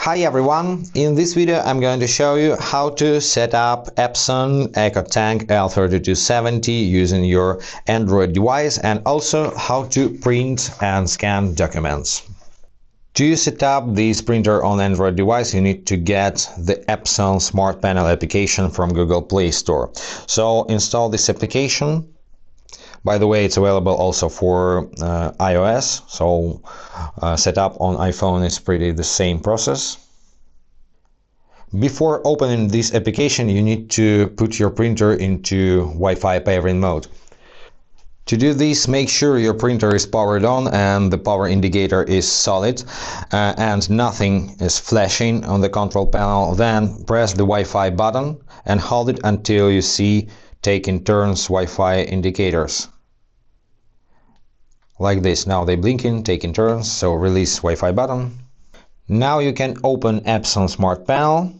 Hi everyone, in this video I'm going to show you how to set up Epson EcoTank L3270 using your Android device, and also how to print and scan documents. To set up this printer on Android device, you need to get the Epson Smart Panel application from Google Play Store. So install this application. By the way, it's available also for iOS, so setup on iPhone is pretty the same process. Before opening this application, you need to put your printer into Wi-Fi pairing mode. To do this, make sure your printer is powered on and the power indicator is solid and nothing is flashing on the control panel. Then press the Wi-Fi button and hold it until you see taking turns Wi-Fi indicators. Like this. Now they blinking, taking turns, so release Wi-Fi button. Now you can open Epson Smart Panel.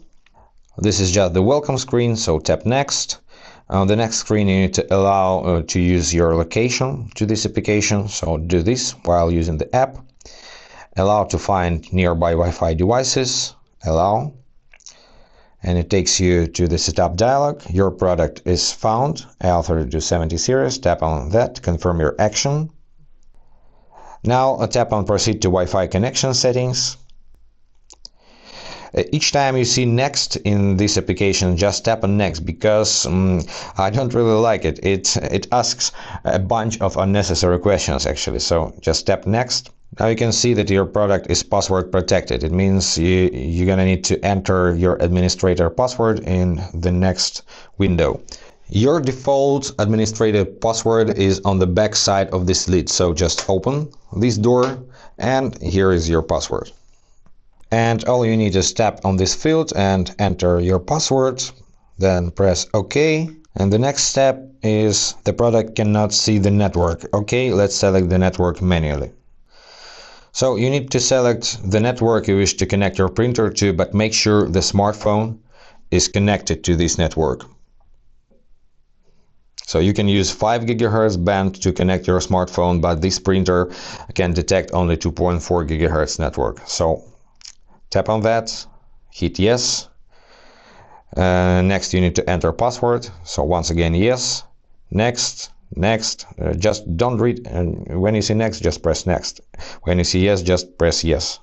This is just the welcome screen, so tap next. On the next screen you need to allow to use your location to this application, so do this while using the app. Allow to find nearby Wi-Fi devices, allow. And it takes you to the setup dialog. Your product is found, L3270 series, tap on that, confirm your action. Now tap on proceed to Wi-Fi connection settings. Each time you see next in this application, just tap on next, because I don't really like it. It asks a bunch of unnecessary questions actually, so just tap next. Now you can see that your product is password protected. It means you're gonna need to enter your administrator password in the next window. Your default administrator password is on the back side of this lid, so just open this door and here is your password. And all you need is tap on this field and enter your password, then press OK. And the next step is the product cannot see the network. OK, let's select the network manually. So you need to select the network you wish to connect your printer to, but make sure the smartphone is connected to this network. So you can use 5 GHz band to connect your smartphone, but this printer can detect only 2.4 GHz network. So tap on that, hit yes. Next you need to enter password. So once again yes, next, next. Just don't read, and when you see next, just press next. When you see yes, just press yes.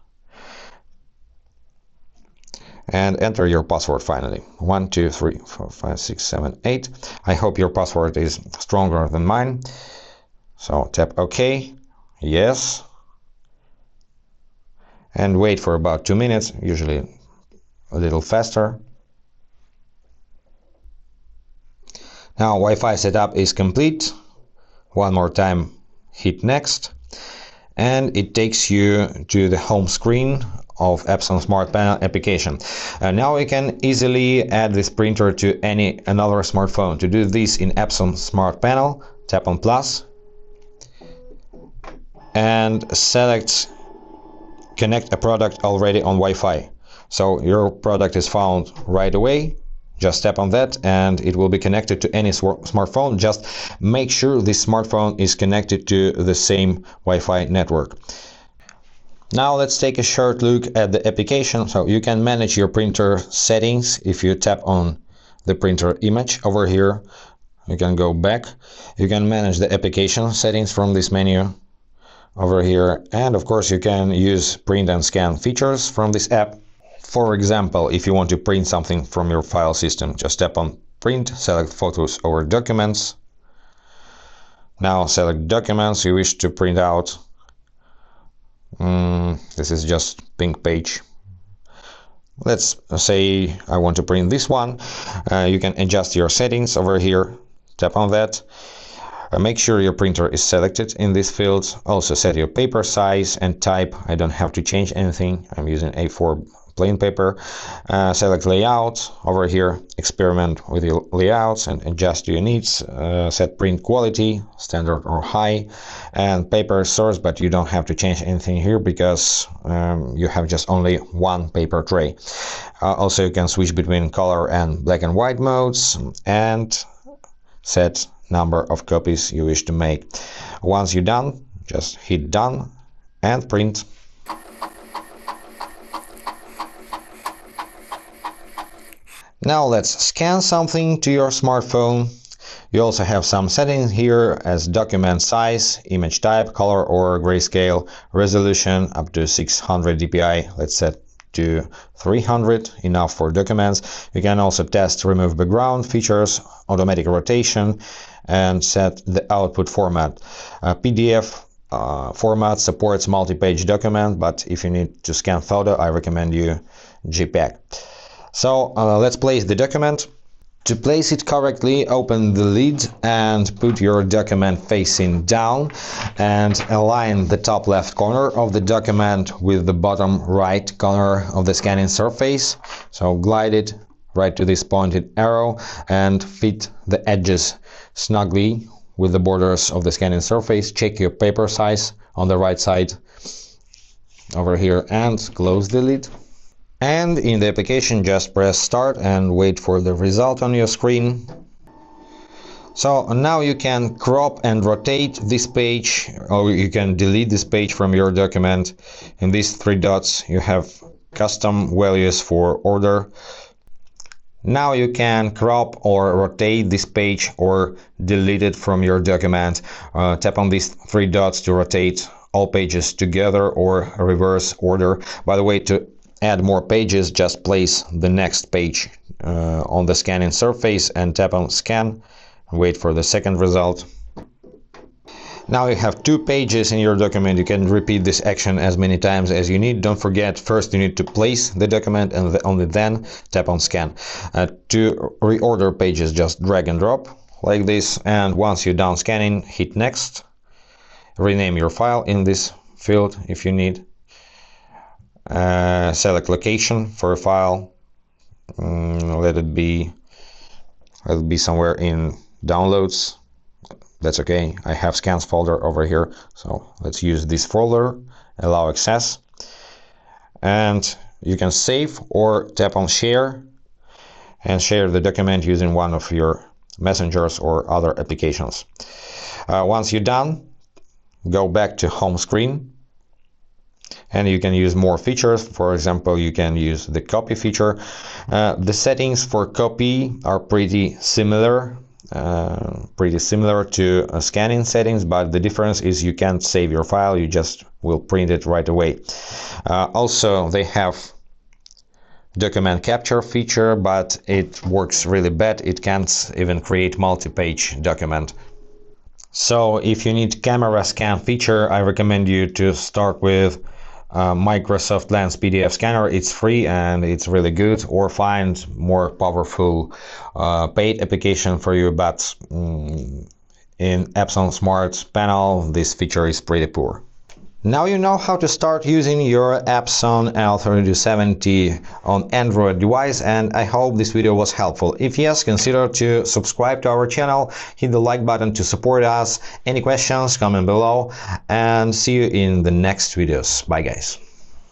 And enter your password finally. 1, 2, 3, 4, 5, 6, 7, 8. I hope your password is stronger than mine. So tap OK, yes. And wait for about 2 minutes, usually a little faster. Now Wi-Fi setup is complete. One more time, hit next. And it takes you to the home screen of Epson Smart Panel application. Now you can easily add this printer to another smartphone. To do this in Epson Smart Panel, tap on plus and select connect a product already on Wi-Fi. So your product is found right away. Just tap on that and it will be connected to any smartphone. Just make sure this smartphone is connected to the same Wi-Fi network. Now let's take a short look at the application. So you can manage your printer settings if you tap on the printer image over here. You can go back. You can manage the application settings from this menu over here, and of course you can use print and scan features from this app. For example, if you want to print something from your file system, just tap on print, select photos over documents. Now select documents you wish to print out. This is just pink page. Let's say I want to print this one. You can adjust your settings over here. Tap on that. Make sure your printer is selected in this field. Also set your paper size and type. I don't have to change anything. I'm using A4 plain paper. Select layout over here. Experiment with your layouts and adjust your needs. Set print quality, standard or high, and paper source, but you don't have to change anything here because you have just only one paper tray. Also you can switch between color and black and white modes and set number of copies you wish to make. Once you're done, just hit done and print. Now let's scan something to your smartphone. You also have some settings here as document size, image type, color or grayscale, resolution up to 600 dpi. Let's set to 300, enough for documents. You can also test remove background features, automatic rotation, and set the output format. PDF format supports multi-page document, but if you need to scan photo, I recommend you JPEG. So let's place the document. To place it correctly, open the lid and put your document facing down and align the top left corner of the document with the bottom right corner of the scanning surface. So glide it right to this pointed arrow and fit the edges snugly with the borders of the scanning surface. Check your paper size on the right side over here and close the lid. And in the application, just press start and wait for the result on your screen. So now you can crop and rotate this page, or you can delete this page from your document. In these three dots you have custom values for order. Now you can crop or rotate this page or delete it from your document. Tap on these three dots to rotate all pages together or reverse order. By the way, to add more pages, just place the next page on the scanning surface and tap on scan. Wait for the second result. Now you have 2 pages in your document. You can repeat this action as many times as you need. Don't forget, first you need to place the document and only then tap on scan. To reorder pages, just drag and drop like this, and once you're done scanning, hit next. Rename your file in this field if you need. Select location for a file. Let it be somewhere in downloads. That's okay. I have scans folder over here, so let's use this folder. Allow access, and you can save or tap on share and share the document using one of your messengers or other applications. Once you're done, go back to home screen. And you can use more features. For example, you can use the copy feature. The settings for copy are pretty similar to scanning settings, but the difference is you can't save your file, you just will print it right away. Also, they have document capture feature, but it works really bad. It can't even create multi-page document. So if you need camera scan feature, I recommend you to start with Microsoft Lens PDF scanner. It's free and it's really good, or find more powerful paid application for you, but in Epson Smart Panel this feature is pretty poor. Now you know how to start using your Epson L3270 on Android device, and I hope this video was helpful. If yes, consider to subscribe to our channel, hit the like button to support us. Any questions, comment below, and see you in the next videos. Bye guys.